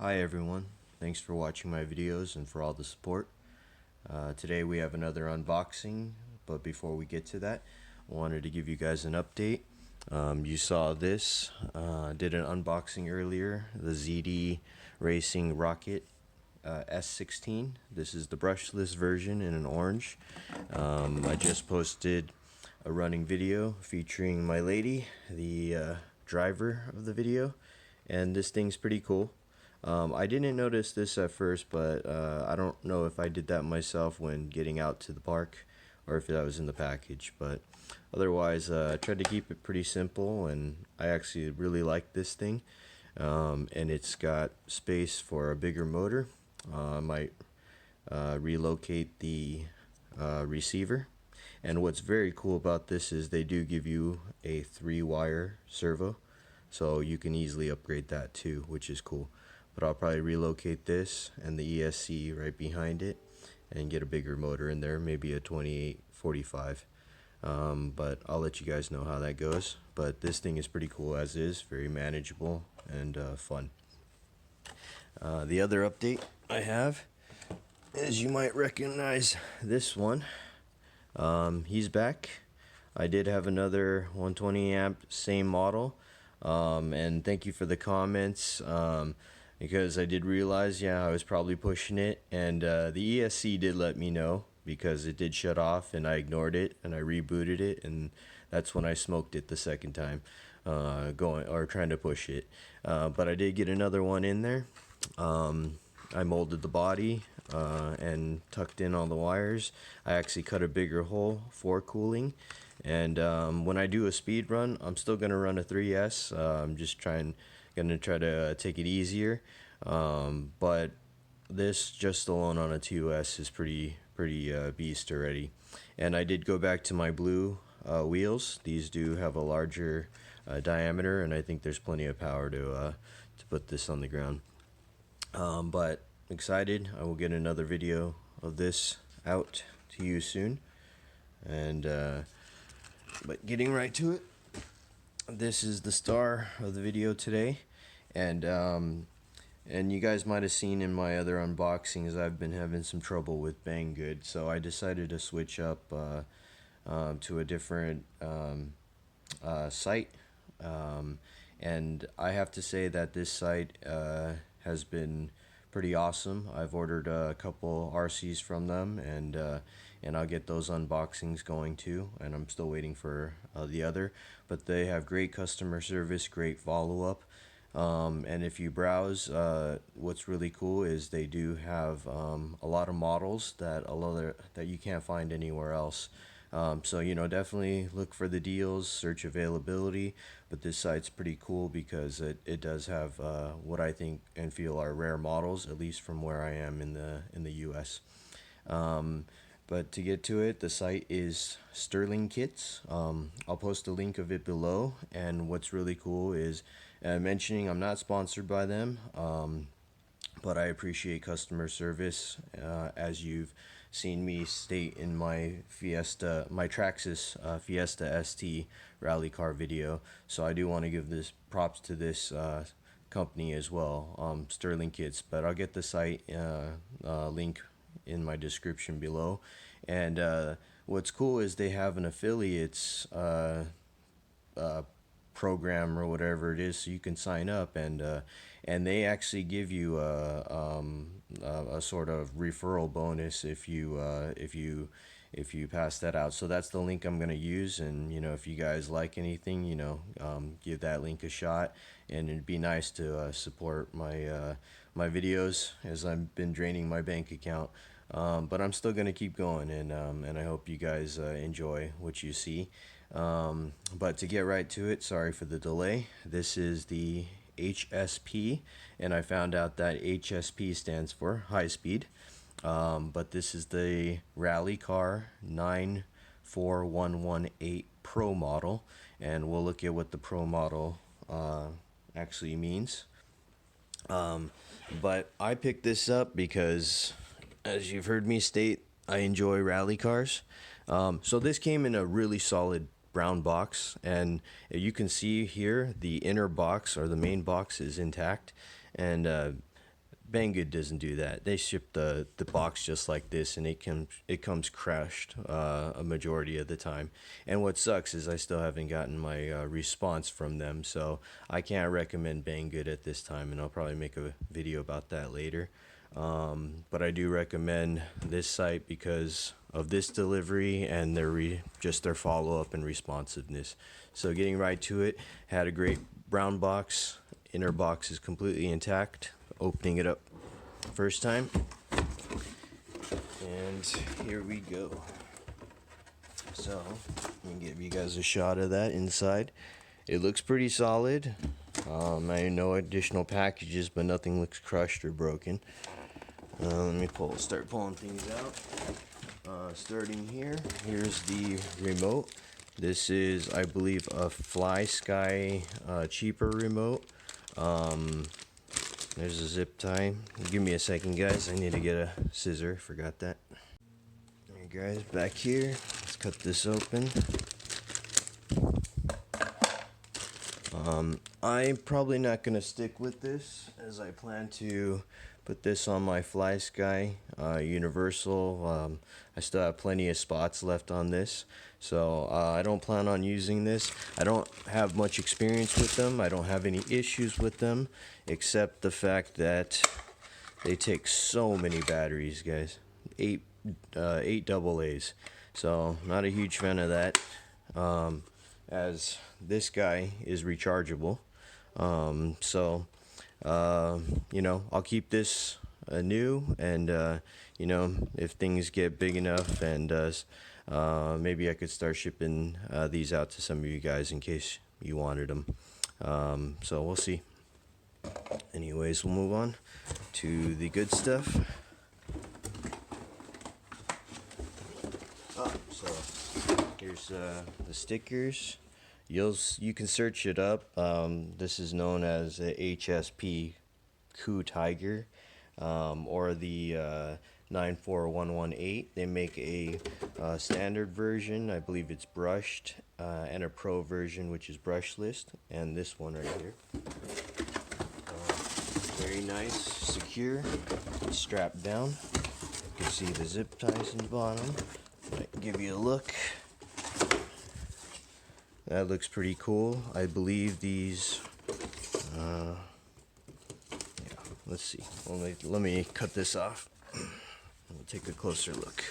Hi everyone, thanks for watching my videos and for all the support. Today we have another unboxing, but before we get to that, I wanted to give you guys an update. You saw this, did an unboxing earlier, the ZD Racing Rocket S16. This is the brushless version in an orange. I just posted a running video featuring my lady, the driver of the video, and this thing's pretty cool. I didn't notice this at first, but I don't know if I did that myself when getting out to the park or if that was in the package. But otherwise, I tried to keep it pretty simple, and I actually really like this thing. And it's got space for a bigger motor. I might relocate the receiver. And what's very cool about this is they do give you a 3-wire servo, so you can easily upgrade that too, which is cool. But I'll probably relocate this and the ESC right behind it and get a bigger motor in there, maybe a 2845. But I'll let you guys know how that goes. But this thing is pretty cool as is, very manageable and fun. The other update I have is you might recognize this one. He's back. I did have another 120 amp, same model. And thank you for the comments. Because I did realize, yeah, I was probably pushing it, and the ESC did let me know because it did shut off, and I ignored it, and I rebooted it, and that's when I smoked it the second time, trying to push it. But I did get another one in there. I molded the body and tucked in all the wires. I actually cut a bigger hole for cooling. And when I do a speed run, I'm still going to run a 3S. I'm just going to try to take it easier. But this just alone on a 2S is pretty beast already. And I did go back to my blue wheels. These do have a larger diameter, and I think there's plenty of power to put this on the ground. But excited, I will get another video of this out to you soon. And but getting right to it, this is the star of the video today, and you guys might have seen in my other unboxings I've been having some trouble with Banggood, so I decided to switch up to a different site, and I have to say that this site has been pretty awesome. I've ordered a couple RCs from them, and I'll get those unboxings going too, and I'm still waiting for the other, but they have great customer service, great follow-up. And if you browse, what's really cool is they do have a lot of models that you can't find anywhere else. So definitely look for the deals, search availability, but this site's pretty cool because it does have what I think and feel are rare models, at least from where I am in the US. But to get to it, the site is Sterling Kits. I'll post a link of it below, and what's really cool is mentioning I'm not sponsored by them, but I appreciate customer service, as you've seen me state in my Traxxas Fiesta ST rally car video. So I do want to give this props to this company as well, Sterling Kits. But I'll get the site link in my description below. And what's cool is they have an affiliates program or whatever it is, so you can sign up, and they actually give you a sort of referral bonus if you pass that out. So that's the link I'm going to use, and if you guys like anything, give that link a shot, and it'd be nice to support my videos as I've been draining my bank account. But I'm still gonna keep going, and I hope you guys enjoy what you see. But to get right to it, sorry for the delay. This is the HSP, and I found out that HSP stands for high speed. But this is the Rally Car 94118 Pro model, and we'll look at what the Pro model actually means. But I picked this up because, as you've heard me state, I enjoy rally cars. So this came in a really solid brown box, and you can see here the inner box, or the main box, is intact, and Banggood doesn't do that. They ship the box just like this, and it comes crashed a majority of the time. And what sucks is I still haven't gotten my response from them, so I can't recommend Banggood at this time, and I'll probably make a video about that later. But I do recommend this site because of this delivery and just their follow-up and responsiveness. So getting right to it, had a great brown box. Inner box is completely intact. Opening it up first time, and here we go. So let me give you guys a shot of that inside. It looks pretty solid. I know additional packages, but nothing looks crushed or broken. Let me start pulling things out. Starting here, here's the remote. This is, I believe, a Fly Sky cheaper remote. There's a zip tie. Give me a second, guys. I need to get a scissor. Forgot that. Alright, guys, back here. Let's cut this open. I'm probably not going to stick with this, as I plan to put this on my Fly Sky Universal. I still have plenty of spots left on this, so I don't plan on using this. I don't have much experience with them. I don't have any issues with them, except the fact that they take so many batteries, guys. Eight AA's. So not a huge fan of that. As this guy is rechargeable. You know, I'll keep this new, and you know, if things get big enough, and maybe I could start shipping these out to some of you guys in case you wanted them. So we'll see. Anyways, we'll move on to the good stuff. So here's the stickers. You can search it up. This is known as a HSP Coup Tiger, or the 94118. They make a standard version, I believe it's brushed, and a pro version, which is brushless, and this one right here. Very nice, secure, strapped down. You can see the zip ties in the bottom. I'll give you a look. That looks pretty cool. I believe these, yeah, let's see. Let me cut this off. We'll take a closer look.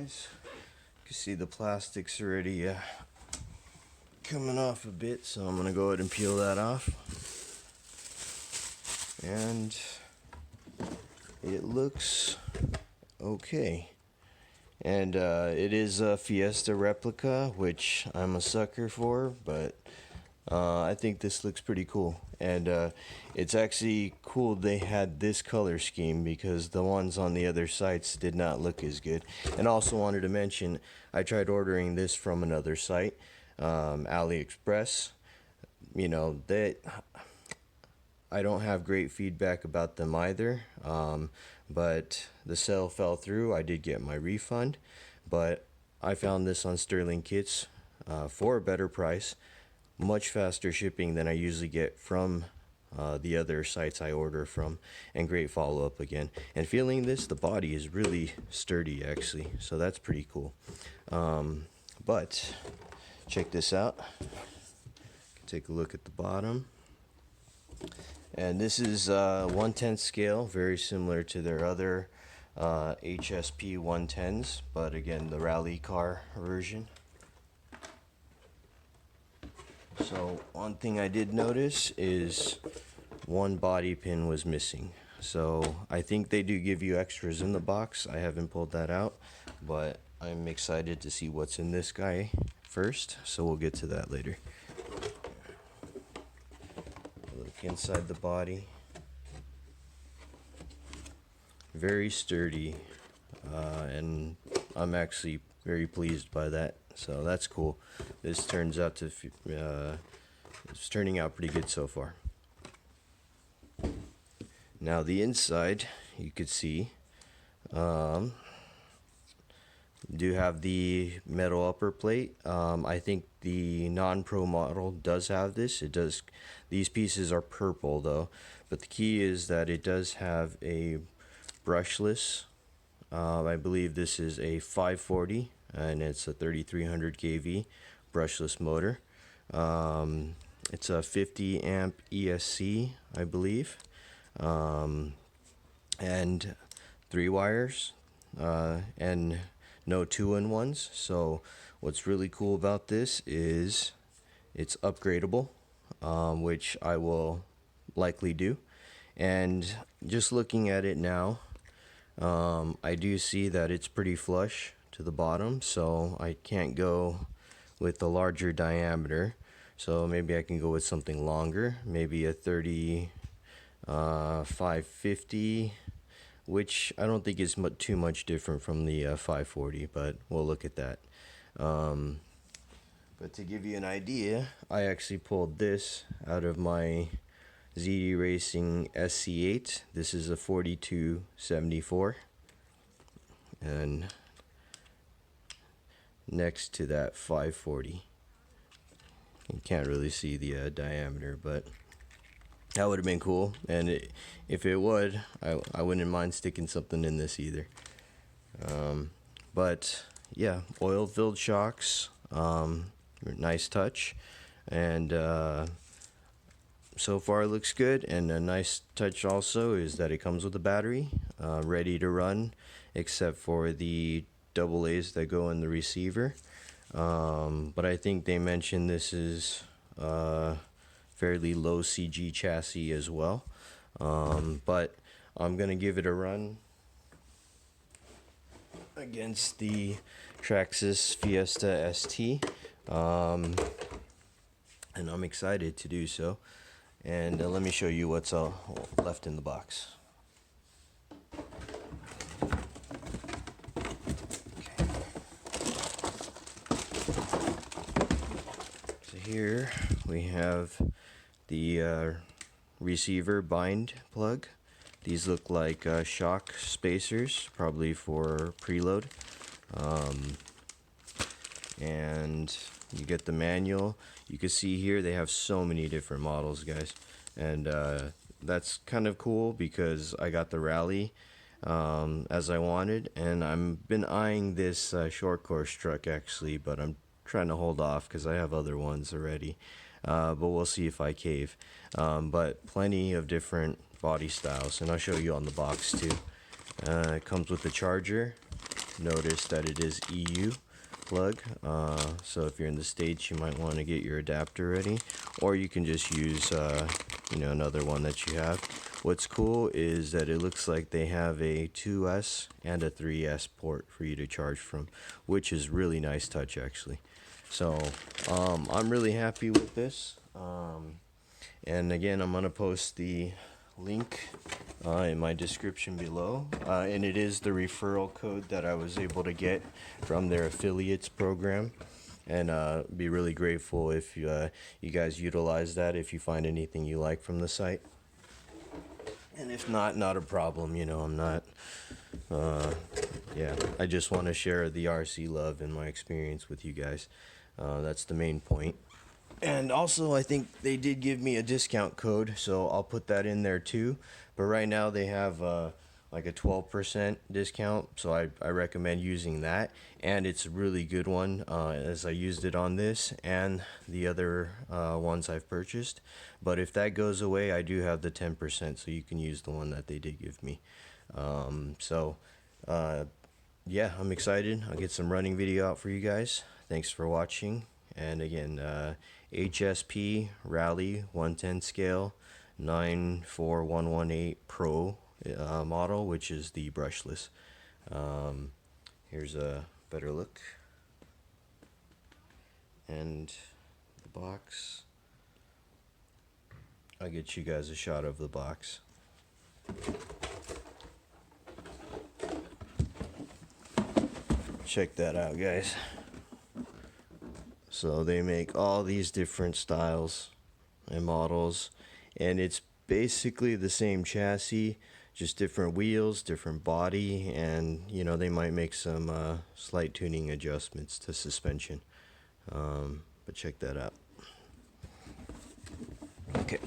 You can see the plastic's already coming off a bit, so I'm gonna go ahead and peel that off. And it looks okay. And it is a Fiesta replica, which I'm a sucker for, but I think this looks pretty cool. And it's actually cool they had this color scheme, because the ones on the other sites did not look as good. And also wanted to mention, I tried ordering this from another site, AliExpress. You know, I don't have great feedback about them either, but the sale fell through. I did get my refund, but I found this on Sterling Kits for a better price. Much faster shipping than I usually get from the other sites I order from, and great follow-up again. And feeling this, the body is really sturdy actually, so that's pretty cool. But check this out. Take a look at the bottom. And this is 1/10 scale, very similar to their other HSP 110s, but again, the rally car version. So one thing I did notice is one body pin was missing. So I think they do give you extras in the box. I haven't pulled that out, but I'm excited to see what's in this guy first, so we'll get to that later. Look inside the body. Very sturdy, and I'm actually very pleased by that. So that's cool. This turns out to it's turning out pretty good so far. Now the inside, you could see, do have the metal upper plate. I think the non-pro model does have this. It does. These pieces are purple though, but the key is that it does have a brushless. I believe this is a 540 and it's a 3300 kV brushless motor. It's a 50 amp ESC, I believe, and 3 wires, and no 2-in-1s. So what's really cool about this is it's upgradable, which I will likely do. And just looking at it now, I do see that it's pretty flush to the bottom, so I can't go with the larger diameter. So maybe I can go with something longer, maybe a 550, which I don't think is too much different from the 540, but we'll look at that. But to give you an idea, I actually pulled this out of my ZD Racing SC8. This is a 4274, and next to that 540. You can't really see the diameter, but that would have been cool. And if it would, I wouldn't mind sticking something in this either. But yeah, oil-filled shocks, nice touch, and so far it looks good. And a nice touch also is that it comes with a battery, ready to run, except for the AA's that go in the receiver. But I think they mentioned this is fairly low CG chassis as well. But I'm gonna give it a run against the Traxxas Fiesta ST, and I'm excited to do so. And let me show you what's left in the box. Here we have the receiver bind plug. These look like shock spacers, probably for preload. And you get the manual. You can see here they have so many different models, guys, and that's kind of cool because I got the Rally as I wanted, and I've been eyeing this short course truck actually, but I'm trying to hold off because I have other ones already, but we'll see if I cave. But plenty of different body styles, and I'll show you on the box too. It comes with the charger. Notice that it is EU plug, so if you're in the States you might want to get your adapter ready, or you can just use another one that you have. What's cool is that it looks like they have a 2S and a 3S port for you to charge from, which is really nice touch actually. So I'm really happy with this, and again, I'm gonna post the link in my description below, and it is the referral code that I was able to get from their affiliates program, and be really grateful if you guys utilize that if you find anything you like from the site. And if not a problem. I'm not I just want to share the RC love and my experience with you guys. That's the main point. And also, I think they did give me a discount code, so I'll put that in there too. But right now they have like a 12% discount, so I recommend using that. And it's a really good one, as I used it on this and the other ones I've purchased. But if that goes away, I do have the 10%, so you can use the one that they did give me. Yeah, I'm excited. I'll get some running video out for you guys. Thanks for watching. And again, HSP Rally 110 scale 94118 Pro model, which is the brushless. Here's a better look, and the box. I'll get you guys a shot of the box. check that out, guys. So they make all these different styles and models, and it's basically the same chassis, just different wheels, different body, and you know, they might make some slight tuning adjustments to suspension. But check that out. Okay,